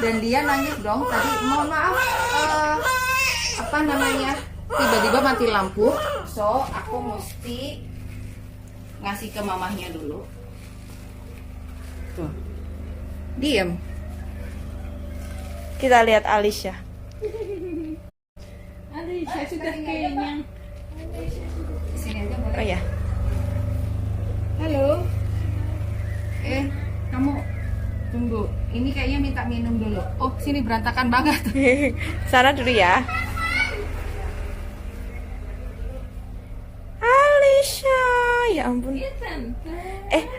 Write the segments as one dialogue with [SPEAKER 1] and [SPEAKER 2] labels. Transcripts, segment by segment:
[SPEAKER 1] dan dia nangis dong tadi. Mohon maaf, apa namanya, tiba-tiba mati lampu, so aku mesti ngasih ke mamahnya dulu. Tuh, diem.
[SPEAKER 2] Kita lihat Alisha.
[SPEAKER 3] Alisha sudah kenyang.
[SPEAKER 1] Sini aja boleh.
[SPEAKER 2] Oh ya.
[SPEAKER 1] Halo. Kamu tunggu. Ini kayaknya minta minum dulu. Oh, sini berantakan banget.
[SPEAKER 2] Sana dulu ya. Alisha, ya ampun.
[SPEAKER 3] Iya tante.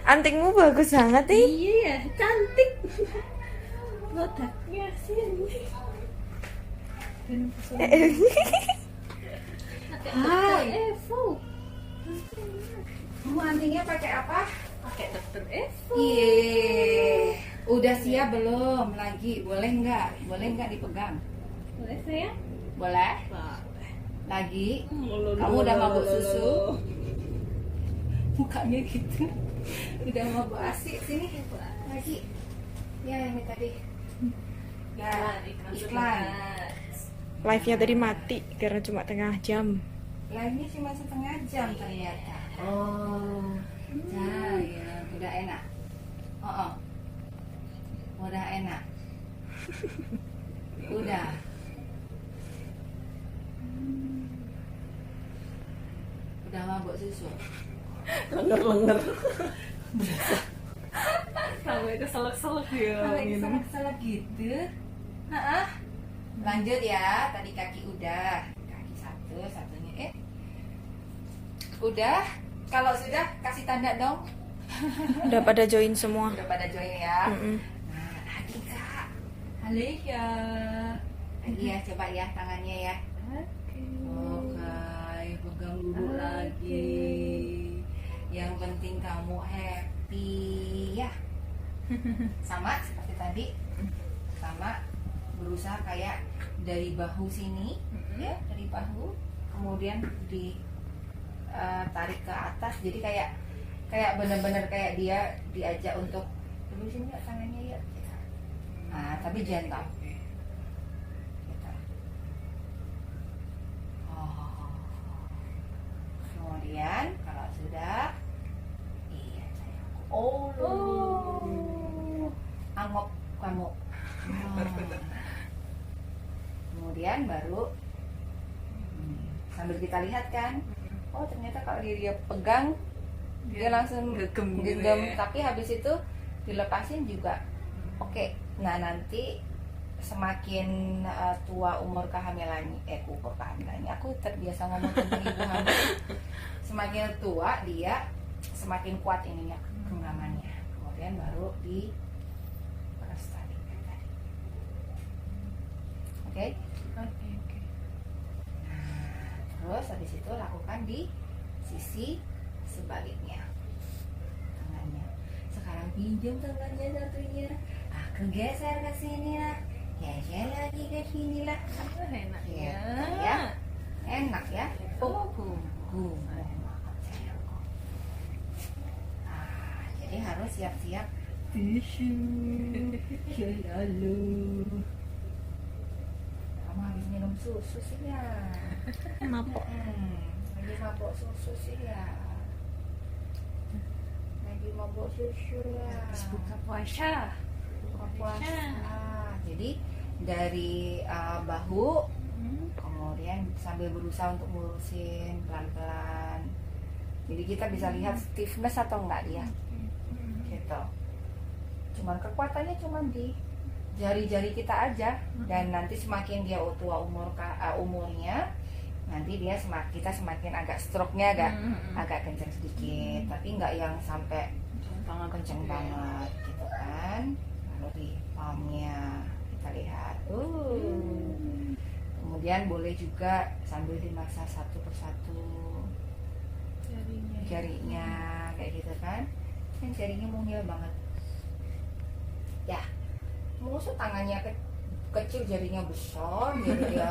[SPEAKER 2] Antingmu bagus banget nih.
[SPEAKER 3] Iya ya, cantik. Botaknya sini.
[SPEAKER 1] Hai.
[SPEAKER 3] Evo.
[SPEAKER 1] Kamu antingnya pakai apa?
[SPEAKER 3] Pakai dokter Evo.
[SPEAKER 1] Iya. Udah siap belum? Lagi. Boleh nggak? Boleh nggak dipegang?
[SPEAKER 3] Boleh saya?
[SPEAKER 1] Boleh. Lagi. Kamu udah mabuk susu? Mukanya gitu. Udah mabuk asik. Sini. Lagi. Ya ini tadi. Ya iklan.
[SPEAKER 2] Live-nya tadi mati karena cuma tengah jam.
[SPEAKER 1] Live-nya cuma setengah jam ternyata. Oh, ya, udah enak. Oh, udah enak. Udah. Udah mabuk susu.
[SPEAKER 3] Lenger. Sampai keselak-selak dia minum.
[SPEAKER 1] Salah gitu. Lanjut ya. Tadi kaki udah. Kaki satu, satunya udah. Kalau sudah kasih tanda dong.
[SPEAKER 2] Udah pada join semua.
[SPEAKER 1] Udah pada join ya.
[SPEAKER 2] Mm-mm.
[SPEAKER 1] Nah, lagi Kak.
[SPEAKER 3] Alisha.
[SPEAKER 1] Lagi ya, coba ya tangannya ya. Oke, pegang dulu lagi. Yang penting kamu happy ya. Sama seperti tadi. Sama berusaha kayak dari bahu sini, ya, dari bahu, kemudian tarik ke atas. Jadi kayak bener-bener kayak dia diajak untuk terusin nggak tangannya ya. Nah, tapi gentle. Gitu. Oh. Kemudian kalau sudah, iya sayangku. Angop kamu. Kemudian baru sambil kita lihat kan, oh ternyata kalau dia pegang dia langsung
[SPEAKER 3] gegem gitu
[SPEAKER 1] gegem,
[SPEAKER 3] ya.
[SPEAKER 1] tapi habis itu dilepasin juga oke. Nah nanti semakin tua umur kehamilannya, aku terbiasa ngomong tentang ibu hamil. Semakin tua dia semakin kuat ininya genggamannya. Kemudian baru di tadi. Oke. Terus habis itu lakukan di sisi sebaliknya tangannya. Sekarang pinjam tangannya satunya. Kegeser ke sini lah. Geser lagi ke sini lah.
[SPEAKER 3] Enak
[SPEAKER 1] Ya,
[SPEAKER 3] ya.
[SPEAKER 1] ya. Enak ya. Jadi harus siap-siap tisu. Selalu. Kamu habis minum susu sih ya.
[SPEAKER 2] Kenapa?
[SPEAKER 1] Lagi mabok susu sih ya. Lagi mabok susu ya.
[SPEAKER 3] Buka puasa.
[SPEAKER 1] Buka puasa. Jadi dari bahu, kemudian sambil berusaha untuk ngurusin pelan-pelan. Jadi kita bisa lihat stiffness atau enggak dia. Gitu. Cuman kekuatannya cuman di jari-jari kita aja, dan nanti semakin dia tua umurnya, nanti dia kita semakin agak stroke-nya agak kenceng sedikit, tapi nggak yang sampai kenceng banget gitu kan. Lalu di palmnya kita lihat, kemudian boleh juga sambil dimasak satu persatu jarinya kayak gitu kan. Kan jarinya mungil banget ya. Maksud tangannya kecil, jarinya besar, jadi dia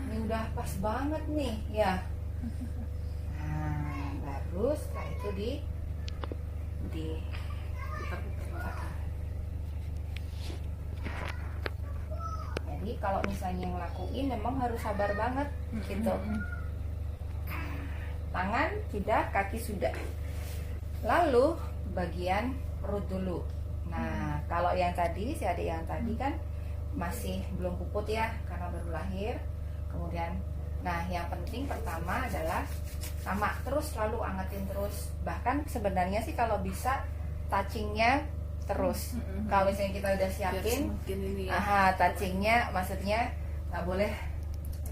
[SPEAKER 1] ini udah pas banget nih ya. Nah, baru setelah itu di kalau misalnya ngelakuin memang harus sabar banget gitu. Tangan sudah, kaki sudah. Lalu bagian perut dulu. Nah, kalau yang tadi, si adik yang tadi kan masih belum puput ya, karena baru lahir. Kemudian, nah yang penting pertama adalah sama, terus selalu angetin terus. Bahkan sebenarnya sih kalau bisa touchingnya terus. Kalau misalnya kita udah siapin, touchingnya maksudnya nggak boleh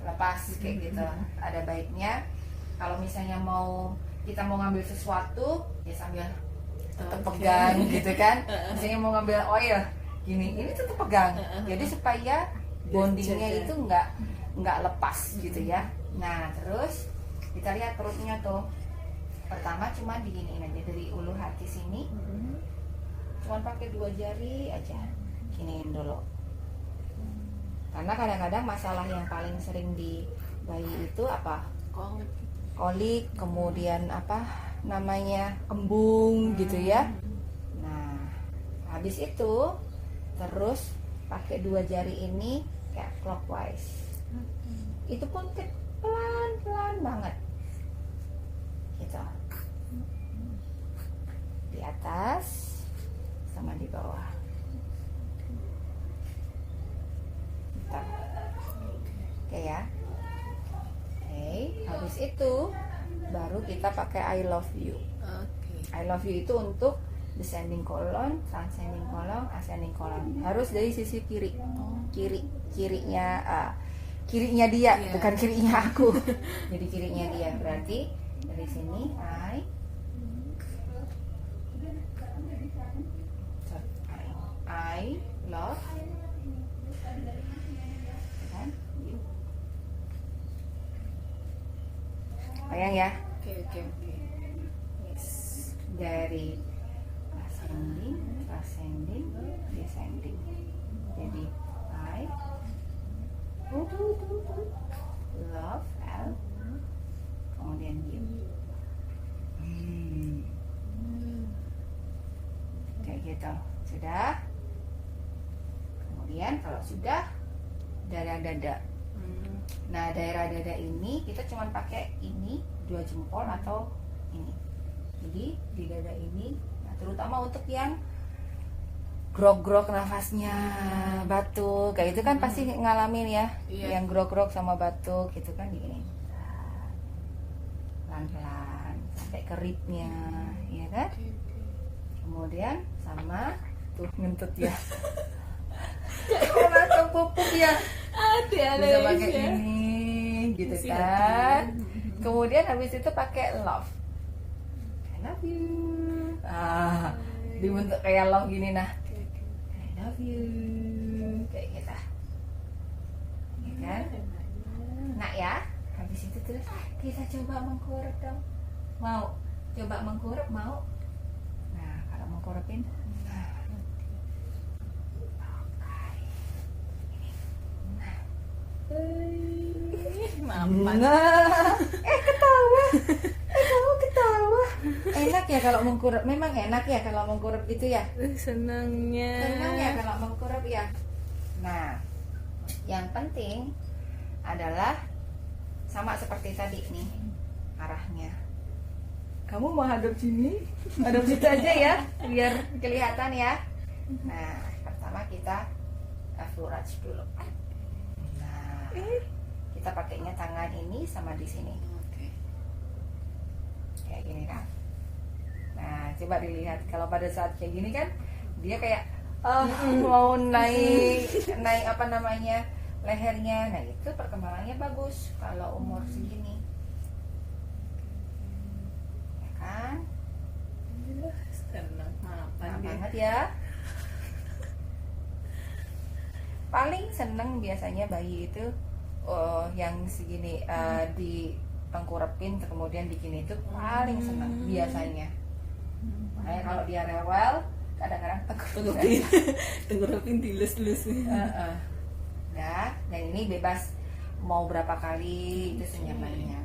[SPEAKER 1] lepas kayak gitu. Ada baiknya kalau misalnya kita mau ngambil sesuatu ya sambil tetap pegang gitu kan. Misalnya mau ngambil oil gini, ini tetap pegang. Jadi supaya bondingnya itu nggak lepas gitu ya. Nah terus kita lihat perutnya tuh. Pertama cuma diginiin aja dari ulu hati sini. Cuma pakai 2 jari aja, giniin dulu. Karena kadang-kadang masalah yang paling sering di bayi itu apa? Kolik, kemudian apa namanya, kembung gitu ya. Nah habis itu terus pakai 2 jari ini kayak clockwise. Itu pun pelan-pelan banget gitu, di atas sama di bawah. Bentar. Oke ya. Oke, habis itu baru kita pakai I love you. I love you itu untuk descending colon, transcending colon, ascending colon. Harus dari sisi kiri. Kirinya dia, bukan kirinya aku. Jadi kirinya dia. Berarti dari sini I love kan? Bayang ya.
[SPEAKER 3] Oke.
[SPEAKER 1] Yes. Dari ascending, ascending, descending. Jadi I love L, kemudian you. Kayak gitu. Sudah. Kemudian kalau sudah, daerah dada. Nah daerah dada ini kita cuma pakai ini 2 jempol atau ini. Jadi di dada ini, nah, terutama untuk yang grog-grog nafasnya, batuk kayak itu kan pasti ngalamin ya. Yang grog-grog sama batuk gitu kan gini. Pelan-pelan sampai ke ribnya, ya kan? Kemudian sama tuh ngentut ya. Kalau pupuk ya bisa pakai ini gitu kan. Kemudian habis itu pakai love. I love you. Dibentuk kayak love gini nah. I love you. Kayak gitu. Ya kan? Nah ya, habis itu terus kita coba mengkorek dong. Mau? Coba mengkorek mau? Nah, kalau mengkorekin kamu ketawa. Enak ya kalau mengkurap, memang enak ya kalau mengkurap gitu ya. Senang ya kalau mengkurap ya. Nah, yang penting adalah sama seperti tadi nih arahnya. Kamu mau hadap sini, hadap situ aja ya, biar kelihatan ya. Nah, pertama kita fluoride dulu. Nah, kita pakainya tangan ini sama di sini. Kayak gini kan. Nah, coba dilihat kalau pada saat kayak gini kan dia kayak mau naik apa namanya lehernya. Nah, itu perkembangannya bagus kalau umur segini. Ya kan?
[SPEAKER 3] Senang
[SPEAKER 1] banget ya. Paling seneng biasanya bayi itu yang segini di tengkurepin kemudian bikin itu paling seneng biasanya. Makanya kalau dia rewel kadang-kadang
[SPEAKER 3] tengkurapin dilus-lus.
[SPEAKER 1] Ya, dan ini bebas mau berapa kali itu senyamannya.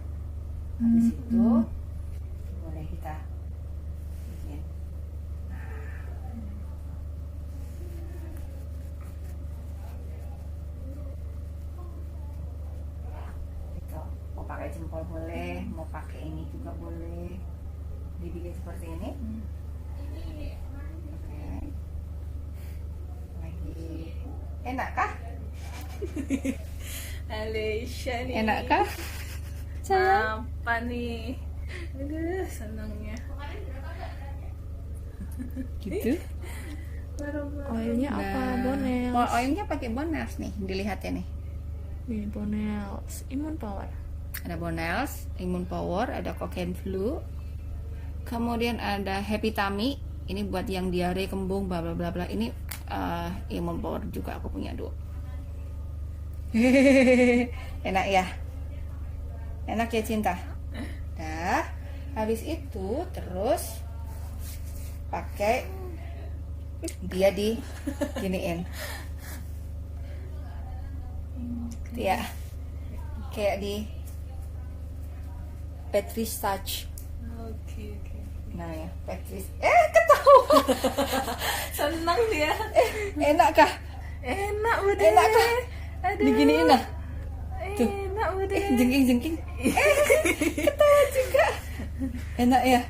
[SPEAKER 1] Habis itu boleh kita bikin. jempol boleh, mau pakai ini juga boleh. Dibikin seperti ini. Oke. Lagi. Enak kah?
[SPEAKER 3] Alesya nih.
[SPEAKER 1] Enak kah?
[SPEAKER 3] Apa nih? Aduh, senangnya.
[SPEAKER 1] Gitu.
[SPEAKER 2] Oilnya apa? Bonels.
[SPEAKER 1] Oh, oilnya pakai Bonels nih, dilihat ya nih.
[SPEAKER 2] Ini Bonels Immune Power.
[SPEAKER 1] Ada Bonels, Immune Power, ada Cocaine Flu. Kemudian ada Happy Tummy. Ini buat yang diare, kembung, bla bla bla bla. Ini Immune Power juga aku punya 2. Enak ya? Enak ya Cinta? Nah, habis itu terus pakai dia di giniin. Ya. Kayak di Petri's Touch.
[SPEAKER 3] Oke.
[SPEAKER 1] Nah ya, Petri's. Ketawa.
[SPEAKER 3] Senang dia.
[SPEAKER 1] Enak kah?
[SPEAKER 3] Enak udah.
[SPEAKER 1] Enak kah?
[SPEAKER 3] Aduh.
[SPEAKER 1] Diginiin lah. Tuh.
[SPEAKER 3] Enak udah.
[SPEAKER 1] Jengking. Ketawa juga. Enak ya?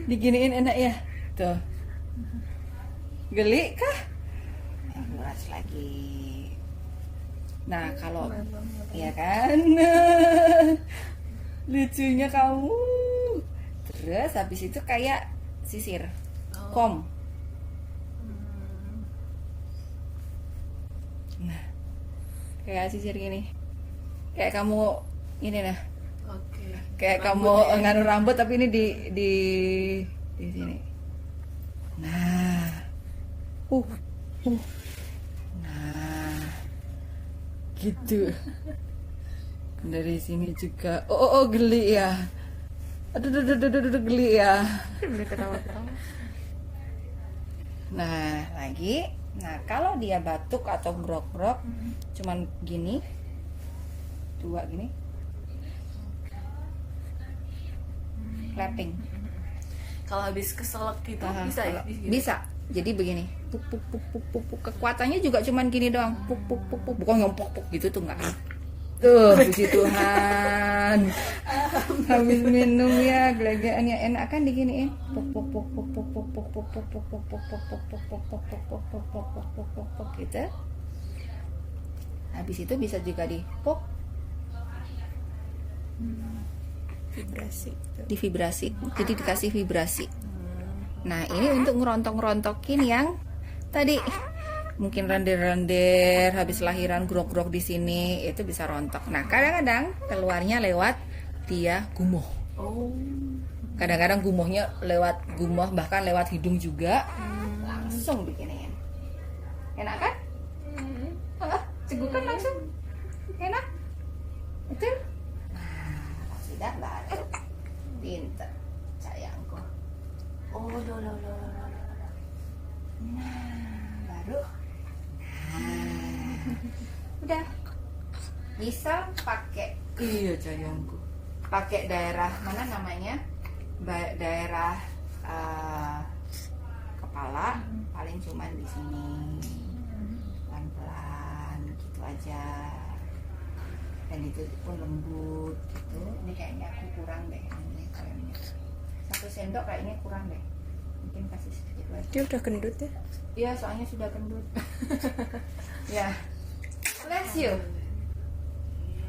[SPEAKER 1] Diginiin enak ya? Tuh. Geli kah? Luas lagi. Nah, kalau ya kan. Lucunya kamu. Terus habis itu kayak sisir. Kom. Nah. Kayak sisir gini. Kayak kamu ini nah.
[SPEAKER 3] Oke.
[SPEAKER 1] Kayak kamu nganu rambut tapi ini di sini. Nah. Nah. Gitu. Dari sini juga. Oh, geli ya. Aduh, geli ya.
[SPEAKER 2] Udah ketawa-ketawa.
[SPEAKER 1] Nah, lagi. Nah, kalau dia batuk atau grok-grok, cuman gini. 2 gini. Clapping.
[SPEAKER 3] Kalau habis keselak gitu bisa ya?
[SPEAKER 1] Bisa. Jadi begini. Puk. Kekuatannya juga cuman gini doang. Puk. Bukan ngompok gitu tuh enggak. Tuh, puji Tuhan. Habis minum ya, gelegeannya enak kan diginiin. Gitu. Habis itu bisa juga dipuk. Vibrasi. Jadi dikasih vibrasi. Nah, ini untuk ngerontok-ngerontokin yang tadi mungkin render habis lahiran grok-grok di sini itu bisa rontok. Nah, kadang-kadang keluarnya lewat dia gumoh. Kadang-kadang gumohnya lewat gumoh bahkan lewat hidung juga. Langsung bikinin. Enak kan? Cegukan langsung. Enak? Betul? Nah, sudah baru. Pinter sayangku. Oh, loh. Nah, baru. Udah bisa pakai sayangku pakai daerah mana namanya daerah kepala paling cuman di sini pelan-pelan gitu aja dan itu pun lembut gitu. Ini kayaknya aku kurang deh ini kayaknya 1 sendok kayaknya kurang deh, mungkin kasih sedikit lagi.
[SPEAKER 2] Dia udah gendut ya?
[SPEAKER 1] Iya, soalnya sudah gendut. Ya, bless you.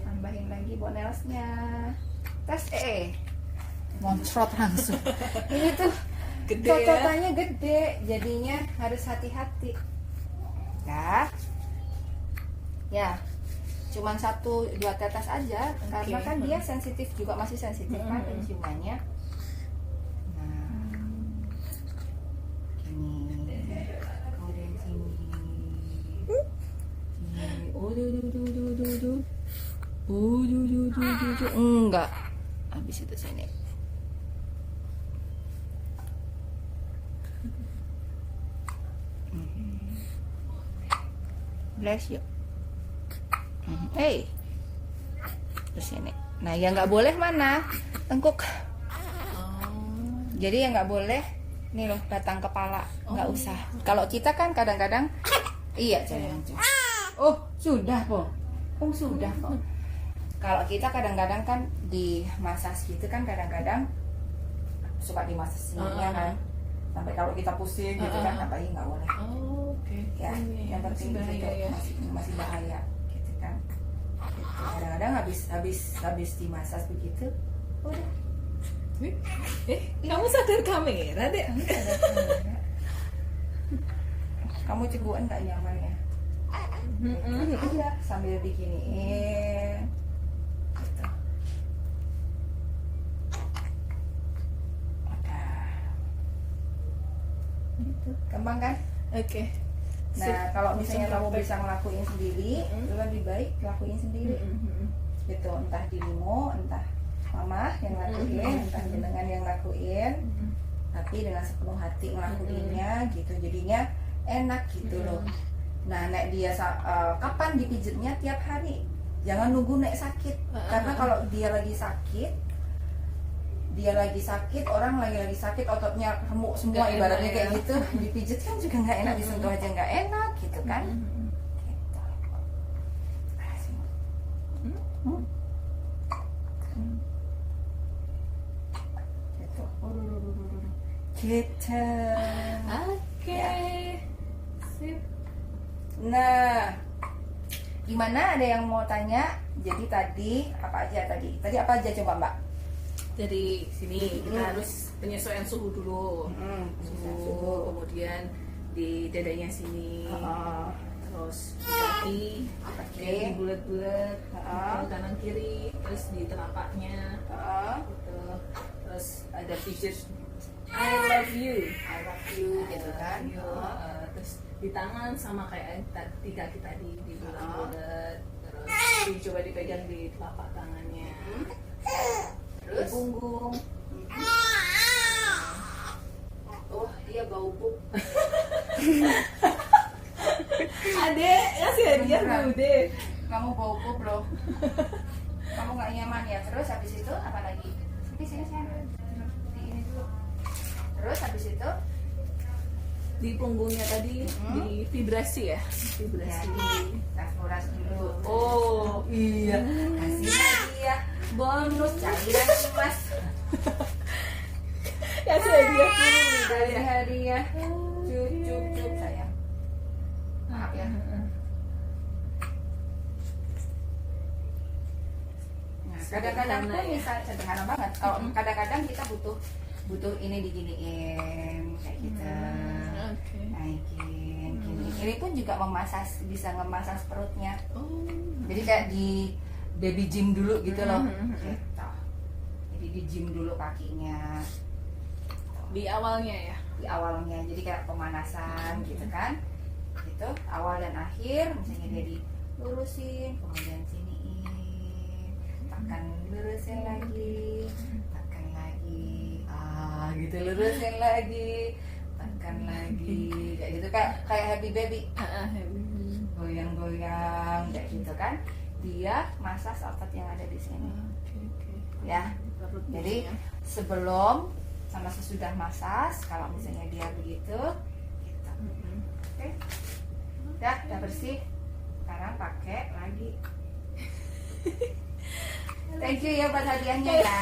[SPEAKER 1] Tambahin lagi bonelsnya. Tes moncrot langsung. Ini tuh
[SPEAKER 3] Gede
[SPEAKER 1] tototannya gede, jadinya harus hati-hati. Ya, cuman 1-2 tetes aja, karena kan dia sensitif juga, masih sensitif kan penciumannya. Enggak. Habis itu sini. Bless you. Hey. Terus sini. Nah, yang nggak boleh mana? Tengkuk. Jadi yang nggak boleh nih loh, batang kepala. Nggak usah. Kalau kita kan kadang-kadang iya, sayang. Oh, sudah kok. Oh, sudah kok. Kalau kita kadang-kadang kan di massage gitu kan kadang-kadang suka di massage sininya kan. Sampai kalau kita pusing gitu kan, tapi nggak boleh.
[SPEAKER 3] Oh, oke.
[SPEAKER 1] Ya, yang penting
[SPEAKER 3] Masih
[SPEAKER 1] gitu,
[SPEAKER 3] bahaya ya.
[SPEAKER 1] masih bahaya gitu kan. Gitu. Kadang-kadang habis di massage begitu, udah.
[SPEAKER 3] Kamu sadar kamera deh?
[SPEAKER 1] Kamu ceguan nggak nyaman ya? Iya, sambil diginiin. Gitu. Udah. Gitu. Gampang kan?
[SPEAKER 3] Oke.
[SPEAKER 1] Nah, kalau misalnya kamu bisa ngelakuin sendiri, lebih baik lakuin sendiri. Gitu, entah di Limo, entah mama yang lakuin, entah jenengan yang lakuin, tapi dengan sepenuh hati ngelakuinnya gitu, jadinya enak gitu loh. Nah, nek dia kapan dipijitnya? Tiap hari, jangan nunggu nek sakit, karena kalau dia lagi sakit, orang lagi sakit, ototnya remuk semua,
[SPEAKER 3] Nggak
[SPEAKER 1] ibaratnya
[SPEAKER 3] enak
[SPEAKER 1] kayak
[SPEAKER 3] ya.
[SPEAKER 1] gitu, dipijit kan juga nggak enak, disentuh aja nggak enak gitu kan. Gitu. Gitu.
[SPEAKER 3] Oke.
[SPEAKER 1] Ya.
[SPEAKER 3] Sip.
[SPEAKER 1] Nah, gimana, ada yang mau tanya? Jadi tadi apa aja tadi? Tadi apa aja coba Mbak?
[SPEAKER 3] Dari sini kita harus penyesuaian suhu dulu. Suhu, kemudian di dadanya sini. Terus di kaki, di bulat-bulat, di kanan kiri, terus di telapaknya, gitu. Terus ada pijit I love you,
[SPEAKER 1] Gitu kan?
[SPEAKER 3] terus di tangan sama kayak di kaki tadi, di bulat-bulat. Terus coba dipegang di telapak tangannya, di
[SPEAKER 1] Terus?
[SPEAKER 3] punggung.
[SPEAKER 1] Oh, dia bau pup.
[SPEAKER 3] Adek, kasih hadiah
[SPEAKER 1] Beneran.
[SPEAKER 3] Bude.
[SPEAKER 1] Kamu bau pup loh. Kamu nggak nyaman ya? Terus habis itu apa lagi? Sini di ini dulu. Terus habis itu
[SPEAKER 3] Di punggungnya tadi di vibrasi ya, vibrasi.
[SPEAKER 1] ras dulu.
[SPEAKER 3] Oh iya,
[SPEAKER 1] Kasih hadiah bonus cairan emas.
[SPEAKER 3] kasih hadiah dulu Bude
[SPEAKER 1] Kasih
[SPEAKER 3] ya.
[SPEAKER 1] hadiah. Cup sayang. Maaf ya. Nah, kadang-kadang tuh misal sederhana banget. Kalau kadang-kadang kita butuh ini diginiin kayak gitu.
[SPEAKER 3] Oke.
[SPEAKER 1] Naikin, gini. Ini pun juga bisa ngemasas perutnya.
[SPEAKER 3] Oh.
[SPEAKER 1] Jadi kayak di baby gym dulu gitu loh. Gitu. Jadi di gym dulu kakinya
[SPEAKER 3] Di awalnya ya.
[SPEAKER 1] di awalnya. Jadi kayak pemanasan gitu kan. Gitu, awal dan akhir misalnya dia dilurusin, kemudian siniin, tekan lurusin lagi, tekan lagi, gitu lurusin lagi, tekan lagi, kayak gitu kayak happy baby, goyang-goyang kayak gitu kan. Dia massage otot yang ada di sini, ya. Jadi sebelum sama sesudah massage, kalau misalnya dia begitu, gitu. Oke. Udah bersih. Sekarang pakai lagi. Thank you ya buat hadiahnya ya.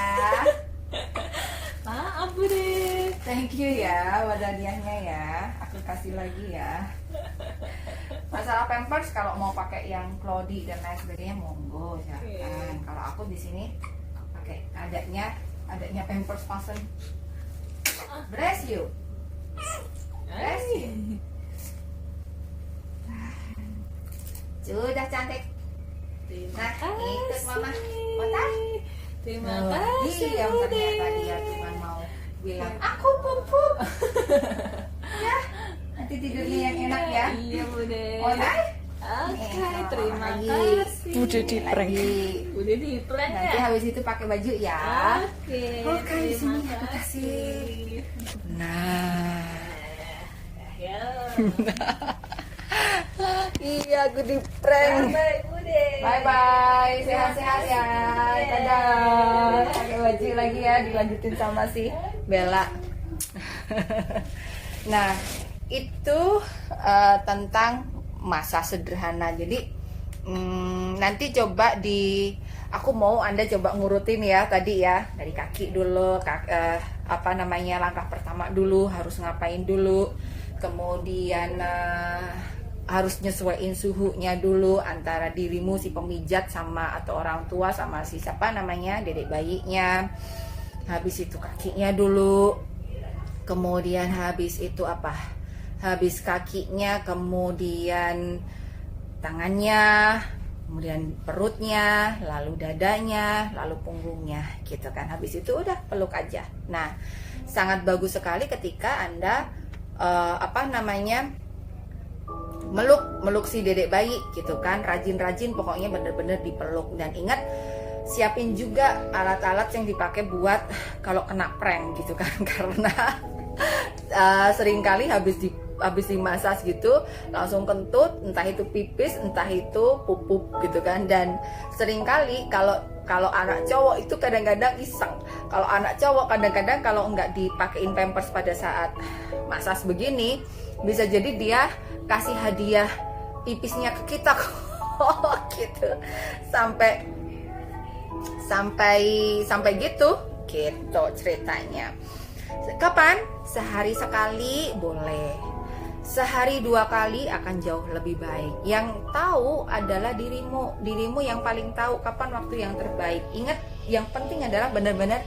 [SPEAKER 3] Maaf Bude.
[SPEAKER 1] Thank you ya buat hadiahnya ya. Aku kasih lagi ya. Masalah Pampers kalau mau pakai yang Cloudy dan lain sebagainya monggo silakan. Kalau aku di sini pakai adanya Pampers Pasen. Bless you. Bless you. Sudah cantik. Nah, ikut mama. Kota.
[SPEAKER 3] Terima kasih
[SPEAKER 1] Diam
[SPEAKER 3] Bude.
[SPEAKER 1] ternyata dia cuma mau bilang aku pup. Ya, nanti tidurnya yang enak ya.
[SPEAKER 3] Iya Bude.
[SPEAKER 1] Kota.
[SPEAKER 3] Oke, terima
[SPEAKER 1] lagi.
[SPEAKER 3] kasih.
[SPEAKER 2] Udah di prank.
[SPEAKER 3] Udah di prank
[SPEAKER 1] Nanti
[SPEAKER 3] ya.
[SPEAKER 1] habis itu pakai baju ya.
[SPEAKER 3] Oke.
[SPEAKER 1] Oke, di sini
[SPEAKER 3] terima
[SPEAKER 1] aku kasih.
[SPEAKER 3] kasih.
[SPEAKER 1] Nah,
[SPEAKER 3] Ya.
[SPEAKER 1] iya aku di prank.
[SPEAKER 3] Bye Bude.
[SPEAKER 1] Bye bye, sehat-sehat ya. Dadah. Pakai baju lagi ya, dilanjutin sama si Bella. Nah, itu tentang masa sederhana. Jadi nanti coba aku mau Anda coba ngurutin ya tadi ya, dari kaki dulu, langkah pertama dulu harus ngapain dulu, kemudian harus nyesuaiin suhunya dulu antara dirimu si pemijat sama atau orang tua sama si siapa namanya dedek bayinya. Habis itu kakinya dulu, kemudian habis itu habis kakinya, kemudian tangannya, kemudian perutnya, lalu dadanya, lalu punggungnya gitu kan. Habis itu udah peluk aja. Nah, sangat bagus sekali ketika Anda meluk si dedek bayi gitu kan. Rajin-rajin pokoknya bener-bener dipeluk. Dan ingat, siapin juga alat-alat yang dipakai buat kalau kena prank gitu kan. Karena seringkali habis dimasas gitu langsung kentut, entah itu pipis, entah itu pupup gitu kan. Dan seringkali kalau anak cowok itu kadang-kadang iseng. Kalau anak cowok kadang-kadang kalau nggak dipakein pampers pada saat masas begini, bisa jadi dia kasih hadiah pipisnya ke kita kok gitu. Sampai gitu ceritanya. Kapan? Sehari sekali boleh, sehari 2 kali akan jauh lebih baik. Yang tahu adalah dirimu yang paling tahu kapan waktu yang terbaik. Ingat, yang penting adalah benar-benar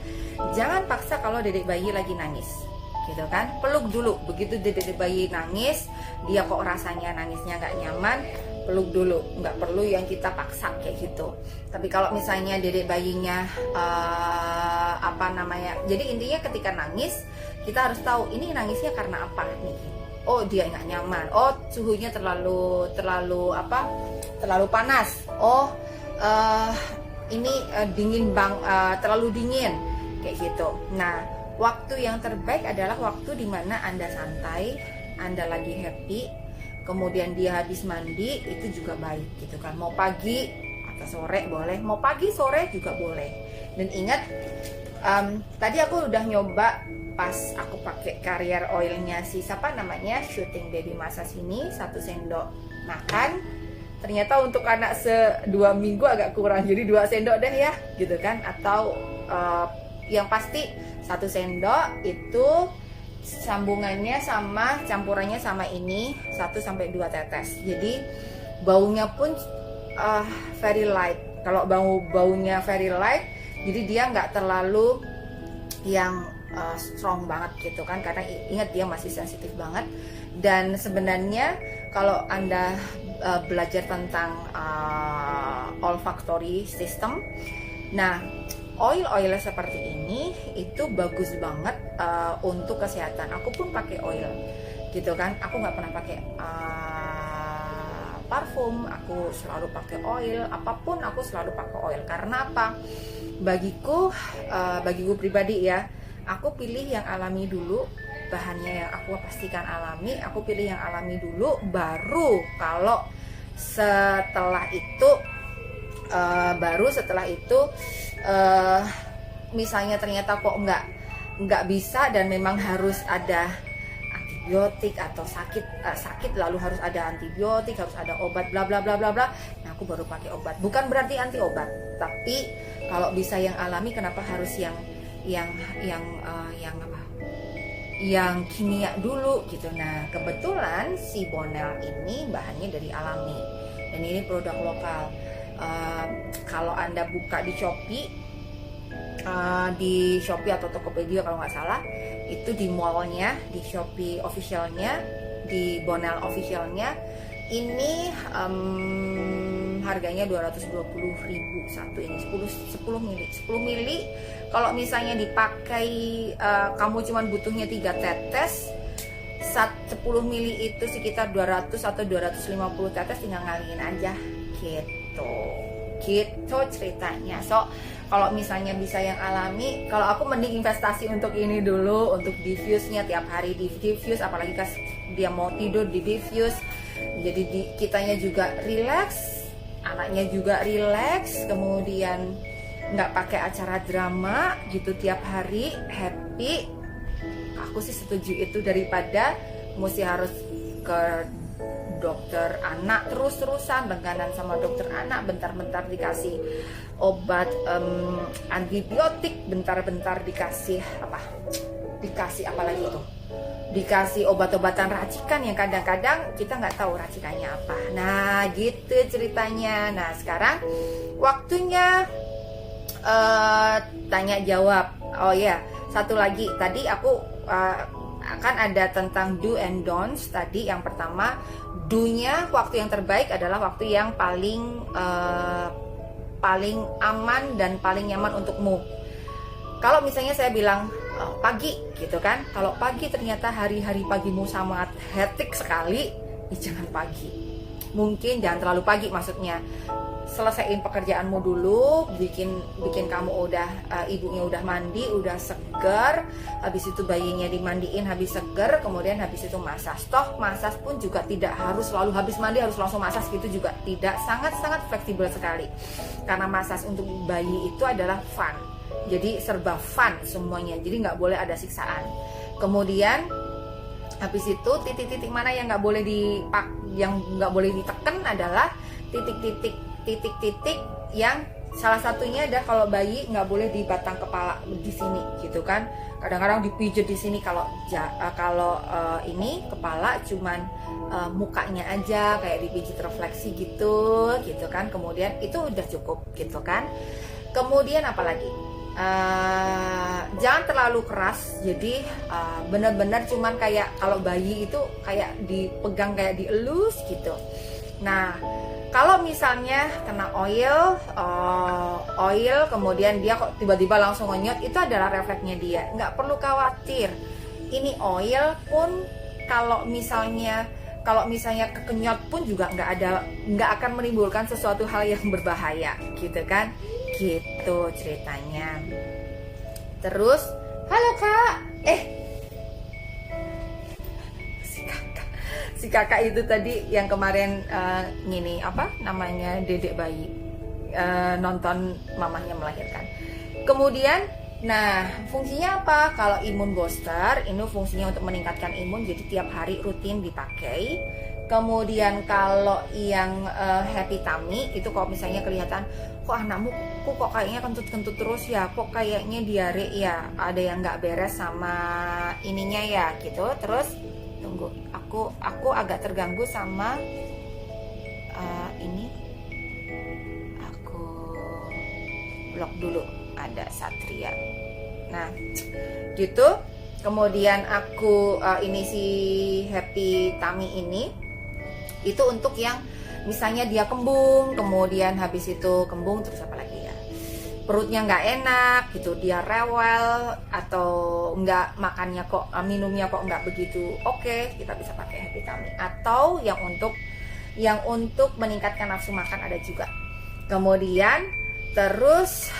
[SPEAKER 1] jangan paksa kalau dedek bayi lagi nangis gitu kan. Peluk dulu. Begitu dedek bayi nangis, dia kok rasanya nangisnya nggak nyaman, peluk dulu. Nggak perlu yang kita paksa kayak gitu. Tapi kalau misalnya dedek bayinya jadi intinya ketika nangis kita harus tahu ini nangisnya karena apa nih. Oh, dia nggak nyaman. Oh, suhunya terlalu panas. Oh, ini dingin terlalu dingin kayak gitu. Nah, waktu yang terbaik adalah waktu dimana Anda santai, Anda lagi happy, kemudian dia habis mandi, itu juga baik gitu kan. Mau pagi atau sore boleh, mau pagi sore juga boleh. Dan ingat, tadi aku udah nyoba pas aku pakai carrier oilnya si siapa namanya Shooting Baby Massage ini, 1 sendok makan. Ternyata untuk anak 2 minggu agak kurang, jadi 2 sendok deh ya gitu kan. Atau yang pasti 1 sendok itu sambungannya sama campurannya sama ini 1-2 tetes. Jadi baunya pun very light. Kalau baunya very light, jadi dia nggak terlalu yang strong banget gitu kan, karena ingat dia masih sensitif banget. Dan sebenarnya kalau Anda belajar tentang olfactory system, nah oil seperti ini itu bagus banget untuk kesehatan. Aku pun pakai oil gitu kan, aku nggak pernah pakai parfum, aku selalu pakai oil. Apapun aku selalu pakai oil. Karena apa? Bagiku pribadi ya, aku pilih yang alami dulu. Bahannya yang aku pastikan alami, aku pilih yang alami dulu. Baru kalau setelah itu misalnya ternyata kok nggak bisa dan memang harus ada antibiotik atau sakit lalu harus ada antibiotik, harus ada obat bla bla bla bla bla. Nah, aku baru pakai obat. Bukan berarti anti obat, tapi kalau bisa yang alami, kenapa harus yang kimia dulu gitu. Nah, kebetulan si Bonel ini bahannya dari alami dan ini produk lokal. Kalau Anda buka di Shopee atau Tokopedia kalau nggak salah, itu di mallnya, di Shopee officialnya, di Bonel officialnya, ini harganya 220.000 satu ini, 10 mili. Kalau misalnya dipakai kamu cuma butuhnya 3 tetes, 10 mili itu sekitar 200 atau 250 tetes, tinggal ngalihin aja gitu ceritanya. So kalau misalnya bisa yang alami, kalau aku mending investasi untuk ini dulu, untuk diffuse-nya tiap hari di diffuse, apalagi pas dia mau tidur di diffuse. Jadi kitanya juga relax, anaknya juga relax, kemudian nggak pakai acara drama gitu tiap hari, happy. Aku sih setuju itu daripada mesti harus ke dokter anak terus-terusan, langganan sama dokter anak, bentar-bentar dikasih obat antibiotik, bentar-bentar dikasih apa lagi itu, dikasih obat-obatan racikan yang kadang-kadang kita nggak tahu racikannya apa. Nah gitu ceritanya. Nah sekarang waktunya tanya jawab. Oh ya, satu lagi tadi aku akan ada tentang do and don'ts. Tadi yang pertama, do-nya waktu yang terbaik adalah waktu yang paling aman dan paling nyaman untukmu. Kalau misalnya saya bilang pagi gitu kan, kalau pagi ternyata hari-hari pagimu sangat hektik sekali, jangan pagi. Mungkin jangan terlalu pagi, maksudnya selesaiin pekerjaanmu dulu, bikin kamu udah ibunya udah mandi, udah seger, habis itu bayinya dimandiin habis seger, kemudian habis itu masak. Toh masak pun juga tidak harus selalu habis mandi harus langsung masak gitu juga tidak, sangat-sangat fleksibel sekali. Karena masak untuk bayi itu adalah fun. Jadi serba fun semuanya, jadi nggak boleh ada siksaan. Kemudian habis itu titik-titik mana yang nggak boleh ditekan adalah titik-titik yang salah satunya ada kalau bayi nggak boleh di batang kepala di sini gitu kan. Kadang-kadang dipijit di sini, kalau ini kepala cuman mukanya aja kayak dipijit refleksi gitu kan. Kemudian itu udah cukup gitu kan. Kemudian apalagi? Jangan terlalu keras, jadi benar-benar cuman kayak kalau bayi itu kayak dipegang, kayak dielus gitu. Nah kalau misalnya kena oil kemudian dia kok tiba-tiba langsung ngenyot, itu adalah refleksnya dia, nggak perlu khawatir. Ini oil pun kalau misalnya kekenyot pun juga nggak akan menimbulkan sesuatu hal yang berbahaya gitu kan. Gitu ceritanya. Terus halo kak, si kakak itu tadi yang kemarin ngini apa namanya, dedek bayi, nonton mamahnya melahirkan. Kemudian nah fungsinya apa? Kalau imun booster ini fungsinya untuk meningkatkan imun, jadi tiap hari rutin dipakai. Kemudian kalau yang happy tummy itu kalau misalnya kelihatan kok anakmu kok kayaknya kentut-kentut terus ya, kok kayaknya diare ya, ada yang nggak beres sama ininya ya gitu. Terus tunggu, aku agak terganggu sama ini, aku blok dulu, ada Satria. Nah gitu. Kemudian aku ini si happy tummy ini itu untuk yang misalnya dia kembung, kemudian habis itu kembung terus apa lagi ya, perutnya nggak enak gitu, dia rewel atau nggak makannya kok, minumnya kok nggak begitu oke, kita bisa pakai happy tummy. Atau yang untuk meningkatkan nafsu makan ada juga. Kemudian terus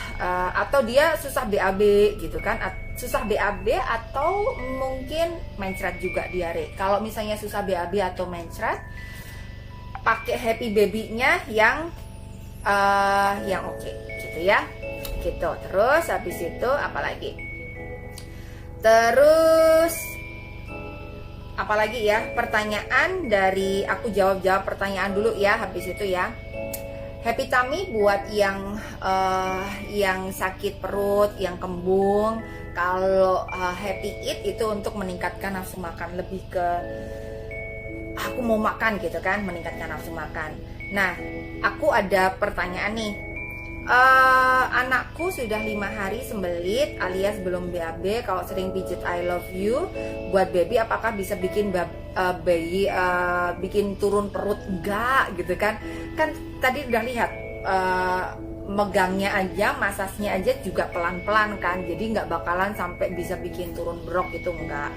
[SPEAKER 1] atau dia susah BAB gitu kan, susah BAB atau mungkin mencret juga, diare. Kalau misalnya susah BAB atau mencret, pakai happy baby-nya yang oke gitu ya. Gitu. Terus habis itu apalagi? Terus apalagi ya? Pertanyaan dari aku jawab pertanyaan dulu ya habis itu ya. Happy tummy buat yang sakit perut, yang kembung. Kalau happy eat itu untuk meningkatkan nafsu makan, lebih ke aku mau makan gitu kan, meningkatkan nafsu makan. Nah, aku ada pertanyaan nih. Anakku sudah 5 hari sembelit alias belum BAB. Kalau sering pijit I love you buat baby, apakah bisa bikin bayi bikin turun perut? Enggak gitu kan. Kan tadi udah lihat megangnya aja, masasnya aja juga pelan-pelan kan. Jadi nggak bakalan sampai bisa bikin turun brok gitu, enggak.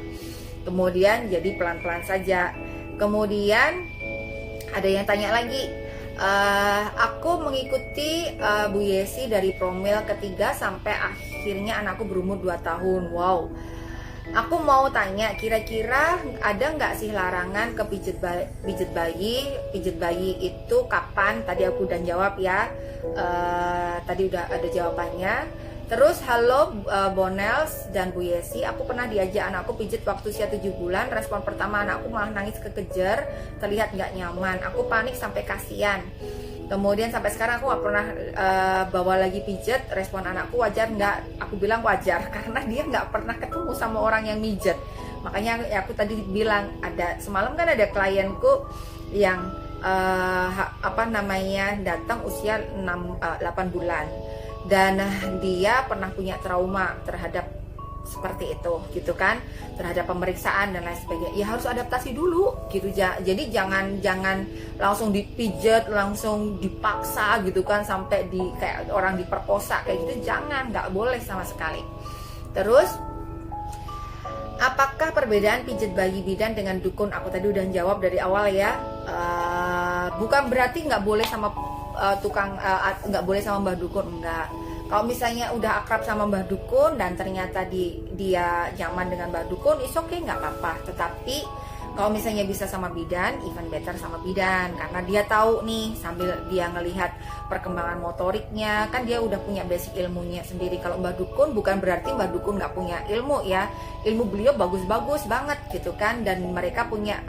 [SPEAKER 1] Kemudian jadi pelan-pelan saja. Kemudian ada yang tanya lagi, aku mengikuti Bu Yesi dari promil ketiga sampai akhirnya anakku berumur 2 tahun. Wow. Aku mau tanya, kira-kira ada nggak sih larangan ke pijit bayi? Pijit bayi itu kapan? Tadi aku udah jawab ya. Tadi udah ada jawabannya. Terus halo Bonels dan Bu Yesi, aku pernah diajak anakku pijit waktu usia 7 bulan. Respon pertama anakku malah nangis kekejar, terlihat nggak nyaman. Aku panik sampai kasihan. Kemudian sampai sekarang aku nggak pernah bawa lagi pijet. Respon anakku wajar nggak? Aku bilang wajar karena dia nggak pernah ketemu sama orang yang mijet. Makanya aku tadi bilang semalam kan ada klienku yang datang usia 8 bulan. Dan dia pernah punya trauma terhadap seperti itu gitu kan, terhadap pemeriksaan dan lain sebagainya. Ya harus adaptasi dulu gitu. Jadi jangan langsung dipijet, langsung dipaksa gitu kan, sampai kayak orang diperkosa kayak gitu. Jangan, nggak boleh sama sekali. Terus apakah perbedaan pijet bayi bidan dengan dukun? Aku tadi udah jawab dari awal ya. Bukan berarti nggak boleh sama nggak boleh sama mbah dukun, enggak. Kalau misalnya udah akrab sama mbah dukun dan ternyata dia nyaman dengan mbah dukun, it's okay, nggak apa-apa. Tetapi kalau misalnya bisa sama bidan, even better sama bidan, karena dia tahu nih sambil dia ngelihat perkembangan motoriknya, kan dia udah punya basic ilmunya sendiri. Kalau mbah dukun bukan berarti mbah dukun nggak punya ilmu ya, ilmu beliau bagus-bagus banget gitu kan, dan mereka punya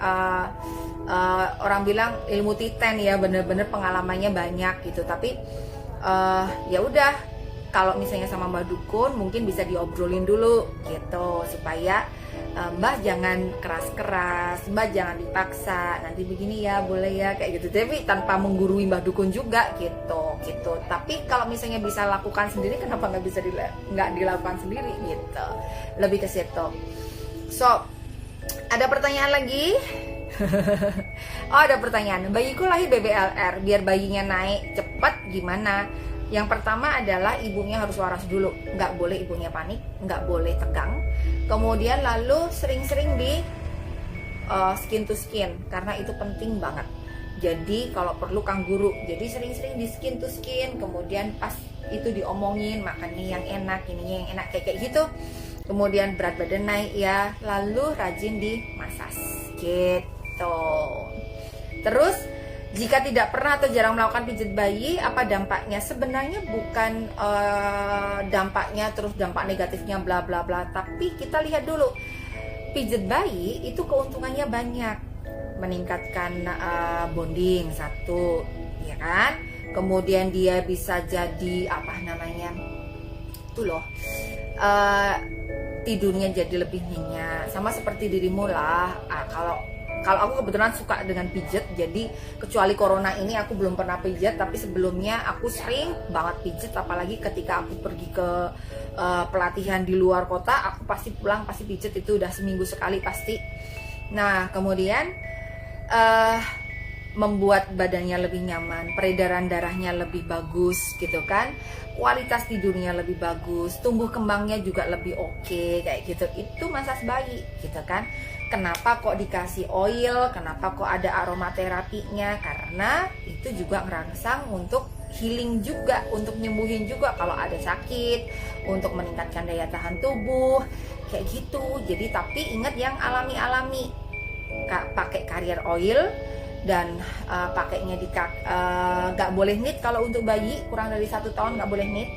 [SPEAKER 1] orang bilang ilmu titen ya, bener-bener pengalamannya banyak gitu. Tapi ya udah, kalau misalnya sama mbah dukun mungkin bisa diobrolin dulu gitu, supaya mbah jangan keras-keras, mbah jangan dipaksa, nanti begini ya, boleh ya, kayak gitu. Tapi tanpa menggurui mbah dukun juga gitu. Tapi kalau misalnya bisa lakukan sendiri, kenapa nggak bisa nggak dilakukan sendiri gitu, lebih ke situ. So, ada pertanyaan lagi? Oh, ada pertanyaan. Bayiku lahir BBLR, biar bayinya naik cepat gimana? Yang pertama adalah ibunya harus waras dulu, nggak boleh ibunya panik, nggak boleh tegang. Kemudian lalu sering-sering di skin to skin, karena itu penting banget. Jadi kalau perlu kangguru, jadi sering-sering di skin to skin. Kemudian pas itu diomongin makannya yang enak, ininya yang enak, kayak gitu. Kemudian berat badan naik ya, lalu rajin di masas gitu. Terus jika tidak pernah atau jarang melakukan pijat bayi, apa dampaknya? Sebenarnya bukan dampaknya terus dampak negatifnya bla bla bla, tapi kita lihat dulu. Pijat bayi itu keuntungannya banyak. Meningkatkan bonding satu, ya kan? Kemudian dia bisa jadi tidurnya jadi lebih nyenyak, sama seperti dirimu lah. Kalau aku kebetulan suka dengan pijet, jadi kecuali corona ini aku belum pernah pijet, tapi sebelumnya aku sering banget pijet, apalagi ketika aku pergi ke pelatihan di luar kota, aku pasti pulang pasti pijet, itu udah seminggu sekali pasti. Nah, kemudian membuat badannya lebih nyaman, peredaran darahnya lebih bagus gitu kan, kualitas tidurnya lebih bagus, tumbuh kembangnya juga lebih oke, kayak gitu. Itu masas bayi gitu kan. Kenapa kok dikasih oil, kenapa kok ada aromaterapinya? Karena itu juga ngerangsang untuk healing juga, untuk nyembuhin juga kalau ada sakit, untuk meningkatkan daya tahan tubuh, kayak gitu. Jadi tapi ingat yang alami-alami, pakai carrier oil. Dan pakainya nggak boleh knit kalau untuk bayi kurang dari 1 tahun, nggak boleh knit.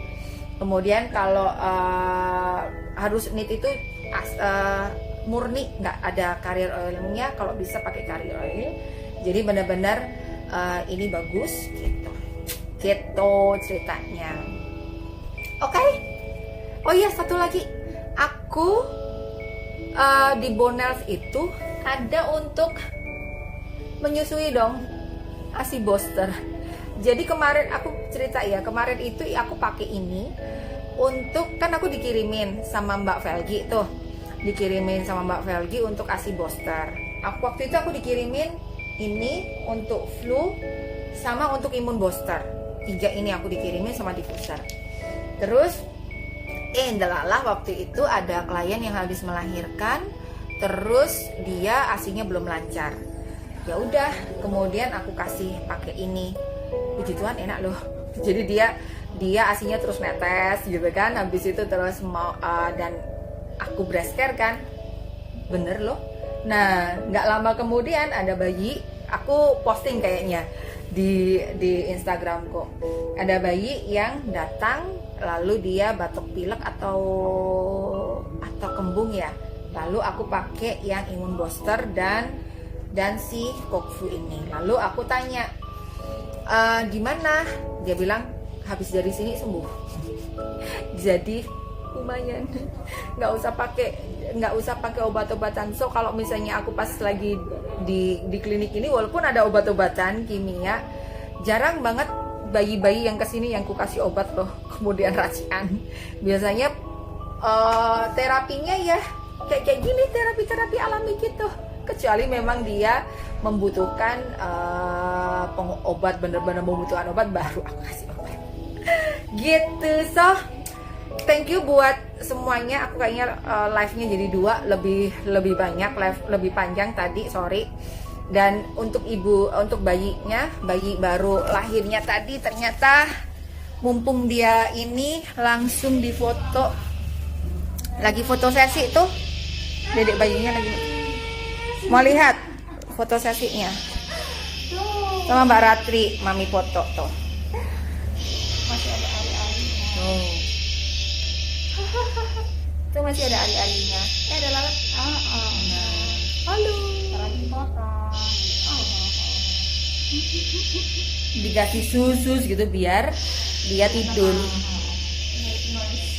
[SPEAKER 1] Kemudian kalau harus knit itu murni, nggak ada carrier oilnya, kalau bisa pakai carrier oil. Jadi benar-benar ini bagus gitu ceritanya. Oke. Oh iya, satu lagi, aku di Bonels itu ada untuk menyusui dong, ASI booster. Jadi kemarin aku cerita ya, kemarin itu aku pakai ini untuk, kan aku dikirimin sama Mbak Velgi tuh, untuk ASI booster. Waktu itu aku dikirimin ini untuk flu sama untuk imun booster. 3 ini aku dikirimin sama diffuser. Terus ndelalah waktu itu ada klien yang habis melahirkan, terus dia ASI-nya belum lancar. Ya udah, kemudian aku kasih pakai ini. Puji Tuhan enak loh. Jadi dia ASI-nya terus netes gitu kan. Habis itu terus mau dan aku breast care kan. Bener loh. Nah, nggak lama kemudian ada bayi, aku posting kayaknya. di Instagramku. Ada bayi yang datang lalu dia batuk pilek atau kembung ya. Lalu aku pakai yang imun booster dan si kokfu ini. Lalu aku tanya, gimana? Dia bilang habis dari sini sembuh. Jadi lumayan, nggak usah pakai obat-obatan. So kalau misalnya aku pas lagi di klinik ini, walaupun ada obat-obatan kimia, jarang banget bayi-bayi yang kesini yang ku kasih obat loh, kemudian racian. Biasanya terapinya ya kayak gini, terapi alami gitu. Kecuali memang dia membutuhkan obat, bener-bener membutuhkan obat, baru aku kasih obat. Gitu. So thank you buat semuanya. Aku kayaknya live-nya jadi 2, lebih banyak, live lebih panjang tadi, sorry. Dan untuk bayinya, bayi baru lahirnya tadi, ternyata mumpung dia ini langsung difoto, lagi foto sesi tuh, dedek bayinya lagi mau lihat foto sesinya sama Mbak Ratri, mami foto tuh. Masih ada ari-arinya. Tuh masih ada ari-arinya. Ada lalat. Nah. Halo. Lagi dipotong. Dikasih susu gitu biar dia tidur.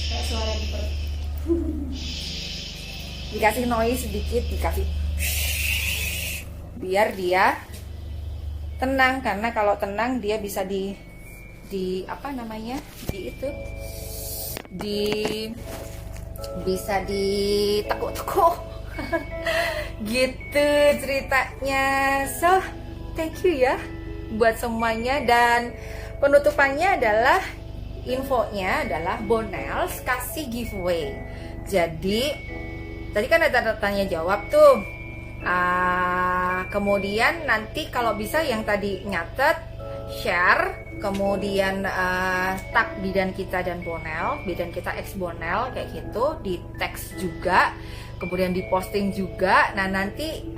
[SPEAKER 3] Kayak suara di perut.
[SPEAKER 1] Dikasih noise sedikit, dikasih biar dia tenang, karena kalau tenang dia bisa di apa namanya, bisa ditekuk-tekuk. Gitu ceritanya. So thank you ya buat semuanya, dan penutupannya adalah infonya adalah Bonels kasih giveaway. Jadi tadi kan ada tanya jawab tuh. Kemudian nanti kalau bisa yang tadi nyatet, share, kemudian tag bidan kita dan Bonel, bidan kita X Bonel kayak gitu, di teks juga, kemudian di posting juga. Nah nanti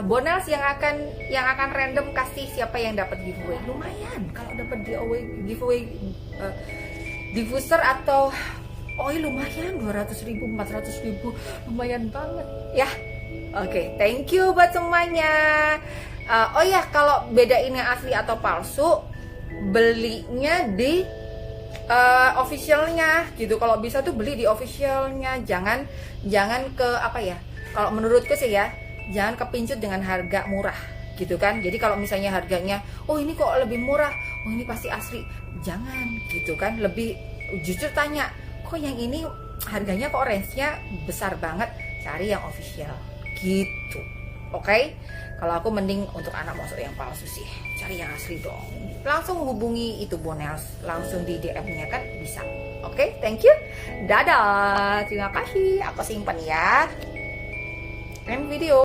[SPEAKER 1] Bonels yang akan random kasih siapa yang dapat giveaway. Lumayan kalau dapat giveaway diffuser atau oil, lumayan 200.000, 400.000, lumayan banget ya. Oke, thank you buat semuanya. Oh ya, kalau bedain yang asli atau palsu, belinya di officialnya gitu. Kalau bisa tuh beli di officialnya, jangan ke apa ya, kalau menurutku sih ya, jangan kepincut dengan harga murah gitu kan. Jadi kalau misalnya harganya, oh ini kok lebih murah, oh ini pasti asli, jangan gitu kan. Lebih justru tanya, kok yang ini harganya kok range-nya besar banget, cari yang official gitu. Oke? Kalau aku mending untuk anak masuk yang palsu sih, cari yang asli dong. Langsung hubungi itu Bonels, langsung di DM-nya kan bisa. Oke, thank you. Dadah. Terima kasih. Aku simpan ya. End video.